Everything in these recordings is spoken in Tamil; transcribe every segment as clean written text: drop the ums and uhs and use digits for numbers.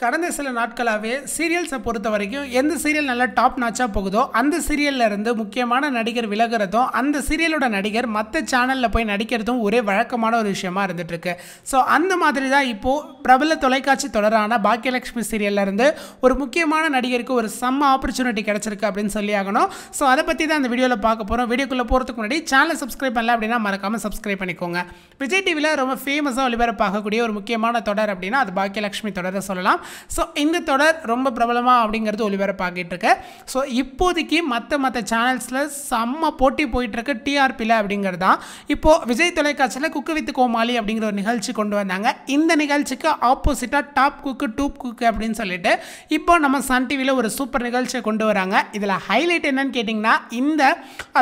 கடந்த சில நாட்களாகவே சீரியல்ஸை பொறுத்த வரைக்கும் எந்த சீரியல் நல்லா டாப் நாச்சாக போகுதோ அந்த சீரியலில் இருந்து முக்கியமான நடிகர் விலகிறதும் அந்த சீரியலோட நடிகர் மற்ற சேனலில் போய் நடிக்கிறதும் ஒரே வழக்கமான ஒரு விஷயமா இருந்துகிட்ருக்கு. ஸோ அந்த மாதிரி தான் இப்போது பிரபல தொலைக்காட்சி தொடரான பாக்கியலட்சுமி சீரியல்லேருந்து ஒரு முக்கியமான நடிகருக்கு ஒரு செம்ம ஆப்பர்ச்சுனிட்டி கிடச்சிருக்கு அப்படின்னு சொல்லி ஆகணும். ஸோ அதை பற்றி தான் அந்த வீடியோவில் பார்க்க போகிறோம். வீடியோக்குள்ளே போகிறதுக்கு முன்னாடி சேனலை சப்ஸ்கிரைப் பண்ணல அப்படின்னா மறக்காமல் சப்ஸ்கிரைப் பண்ணிக்கோங்க. விஜய் டிவியில் ரொம்ப ஃபேமஸாக ஒளிபரப்பாகக்கூடிய ஒரு முக்கியமான தொடர் அப்படின்னா அது பாக்கியலட்சுமி தொடரை சொல்லலாம். ஸோ இந்த தொடர் ரொம்ப பிரபலமாக அப்படிங்கிறது ஒளிபரப்பாகிட்டு இருக்கு. ஸோ இப்போதைக்கு மற்ற சேனல்ஸில் செம்ம போட்டி போயிட்டுருக்கு டிஆர்பியில் அப்படிங்கிறது தான். இப்போது விஜய் தொலைக்காட்சியில் குக்கு வித் கோமாளி அப்படிங்கிற ஒரு நிகழ்ச்சி கொண்டு வந்தாங்க. இந்த நிகழ்ச்சிக்கு ஆப்போசிட்டாக டாப் குக்கு டூப் குக்கு அப்படின்னு சொல்லிட்டு இப்போ நம்ம சன் டிவியில் ஒரு சூப்பர் நிகழ்ச்சியை கொண்டு வராங்க. இதில் ஹைலைட் என்னன்னு கேட்டிங்கன்னா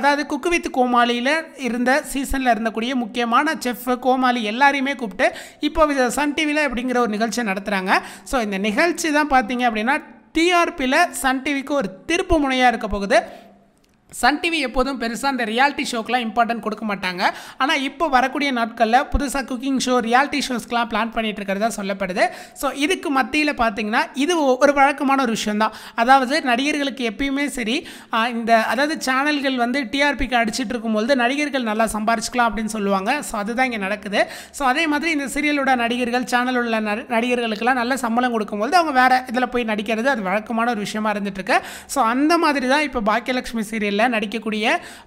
அதாவது குக்கு வித் கோமாளியில் இருந்த சீசனில் இருந்தக்கூடிய முக்கியமான செஃப் கோமாளி எல்லாரையுமே கூப்பிட்டு இப்போ சன் டிவியில் அப்படிங்கிற ஒரு நிகழ்ச்சியை நடத்துகிறாங்க. ஸோ இந்த நிகழ்ச்சி தான் பார்த்தீங்க அப்படின்னா டிஆர்பியில் சன் டிவிக்கு ஒரு திருப்பு முனையாக இருக்க போகுது. சன் டிவி எப்போதும் பெருசாக அந்த ரியாலிட்டி ஷோக்கெலாம் இம்பார்ட்டன்ட் கொடுக்க மாட்டாங்க. ஆனால் இப்போ வரக்கூடிய நாட்களில் புதுசாக குக்கிங் ஷோ ரியாலிட்டி ஷோஸ்க்கெலாம் பிளான் பண்ணிகிட்டு இருக்கிறதா சொல்லப்படுது. ஸோ இதுக்கு மத்தியில் பார்த்திங்கன்னா இது ஒரு வழக்கமான ஒரு விஷயந்தான். அதாவது நடிகர்களுக்கு எப்பயுமே சரி அதாவது சேனல்கள் டிஆர்பிக்கு அடிச்சிட்டு இருக்கும்போது நடிகர்கள் நல்லா சம்பாரிச்சிக்கலாம் அப்படின்னு சொல்லுவாங்க. ஸோ அதுதான் இங்கே நடக்குது. ஸோ அதே மாதிரி இந்த சீரியலோட நடிகர்கள் சேனல் உள்ள நடிகர்களுக்கெல்லாம் நல்ல சம்பளம் கொடுக்கும்போது அவங்க வேறு இதில் போய் நடிக்கிறது அது வழக்கமான ஒரு விஷயமா இருந்துகிட்ருக்கு. ஸோ அந்த மாதிரி தான் இப்போ பாக்கியலட்சுமி சீரியல் நடிக்கக்கூடிய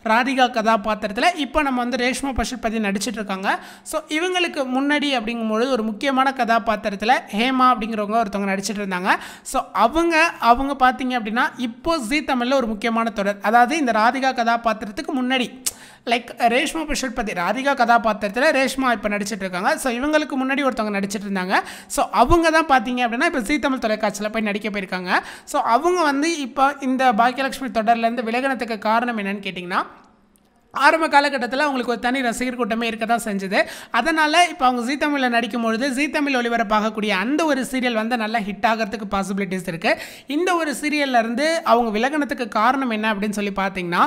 ராதிகா கதாபாத்திரத்தில் இப்போ நம்ம ரேஷ்மா பசுபதி நடிச்சிட்டு இருக்காங்க. ஸோ இவங்களுக்கு முன்னாடி அப்படிங்கும்பொழுது ஒரு முக்கியமான கதாபாத்திரத்தில் ஹேமா அப்படிங்கிறவங்க ஒருத்தவங்க நடிச்சிட்டு இருந்தாங்க. ஸோ அவங்க பார்த்தீங்க அப்படின்னா இப்போ ஜீ தமிழில் ஒரு முக்கியமான தொடர், அதாவது இந்த ராதிகா கதாபாத்திரத்துக்கு முன்னாடி ரேஷ்மா பசுபதி ராதிகா கதாபாத்திரத்தில் ரேஷ்மா இப்போ நடிச்சிட்டு இருக்காங்க. ஸோ இவங்களுக்கு முன்னாடி ஒருத்தவங்க நடிச்சிட்டு இருந்தாங்க. ஸோ அவங்க தான் பார்த்தீங்க அப்படின்னா இப்போ ஜீ தமிழ் தொலைக்காட்சியில் போய் நடிக்க போயிருக்காங்க. ஸோ அவங்க இப்போ இந்த பாக்கியலட்சுமி தொடர்லேருந்து விலகினத்துக்கு காரணம் என்னன்னு கேட்டிங்கன்னா ஆரம்ப காலகட்டத்தில் அவங்களுக்கு ஒரு தனி ரசிகர் கூட்டமே இருக்க தான் செஞ்சுது. அதனால் இப்போ அவங்க ஜீ தமிழில் நடிக்கும்பொழுது ஜீ தமிழ் ஒளிபரப்பாகக்கூடிய அந்த ஒரு சீரியல் நல்லா ஹிட் ஆகிறதுக்கு பாசிபிலிட்டிஸ் இருக்குது. இந்த ஒரு சீரியல்லேருந்து அவங்க விலகினத்துக்கு காரணம் என்ன அப்படின்னு சொல்லி பார்த்தீங்கன்னா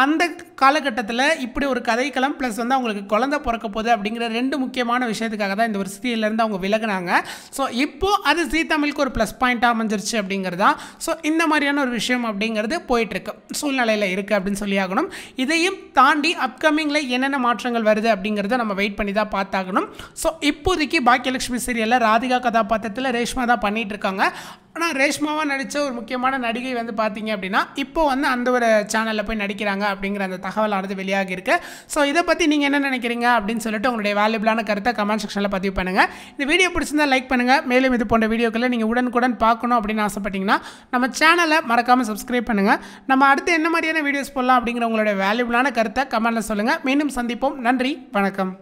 அந்த காலகட்டத்தில் இப்படி ஒரு கதைக்களம் ப்ளஸ் அவங்களுக்கு குழந்தை பிறக்க போகுது அப்படிங்கிற ரெண்டு முக்கியமான விஷயத்துக்காக தான் இந்த ஒரு சீரியல்லேருந்து அவங்க விலகினாங்க. ஸோ இப்போது அது ஜீ தமிழுக்கு ஒரு ப்ளஸ் பாயிண்ட்டாக அமைஞ்சிருச்சு அப்படிங்கிறது தான். ஸோ இந்த மாதிரியான ஒரு விஷயம் அப்படிங்கிறது போயிட்டுருக்கு சூழ்நிலையில் இருக்குது அப்படின்னு சொல்லி ஆகணும். இதையும் தாண்டி அப்கமிங்கில் என்னென்ன மாற்றங்கள் வருது அப்படிங்கிறத நம்ம வெயிட் பண்ணி தான் பார்த்தாகணும். ஸோ இப்போதைக்கு பாக்கியலட்சுமி சீரியலில் ராதிகா கதாபாத்திரத்தில் ரேஷ்மா தான் பண்ணிகிட்டு இருக்காங்க. ஆனால் ரேஷ்மாவாக நடித்த ஒரு முக்கியமான நடிகை பார்த்தீங்க அப்படின்னா இப்போ அந்த ஒரு சேனலில் போய் நடிக்கிறாங்க அப்படிங்கிற அந்த தகவலானது வெளியாகி இருக்கு. ஸோ இதை பற்றி நீங்கள் என்ன நினைக்கிறீங்க அப்படின்னு சொல்லிட்டு உங்களுடைய வேல்யூபிளான கருத்தை கமெண்ட் செக்ஷனில் பதிவு பண்ணுங்கள். இந்த வீடியோ பிடிச்சிருந்தால் லைக் பண்ணுங்கள். மேலும் இது போன்ற வீடியோக்களை நீங்கள் உடனுக்குடன் பார்க்கணும் அப்படின்னு ஆசைப்பட்டீங்கன்னா நம்ம சேனலை மறக்காமல் சப்ஸ்கிரைப் பண்ணுங்கள். நம்ம அடுத்து என்ன மாதிரியான வீடியோஸ் போடலாம் அப்படிங்கிற உங்களுடைய வேல்யூபிளான கருத்தை கமெண்ட்டில் சொல்லுங்கள். மீண்டும் சந்திப்போம். நன்றி, வணக்கம்.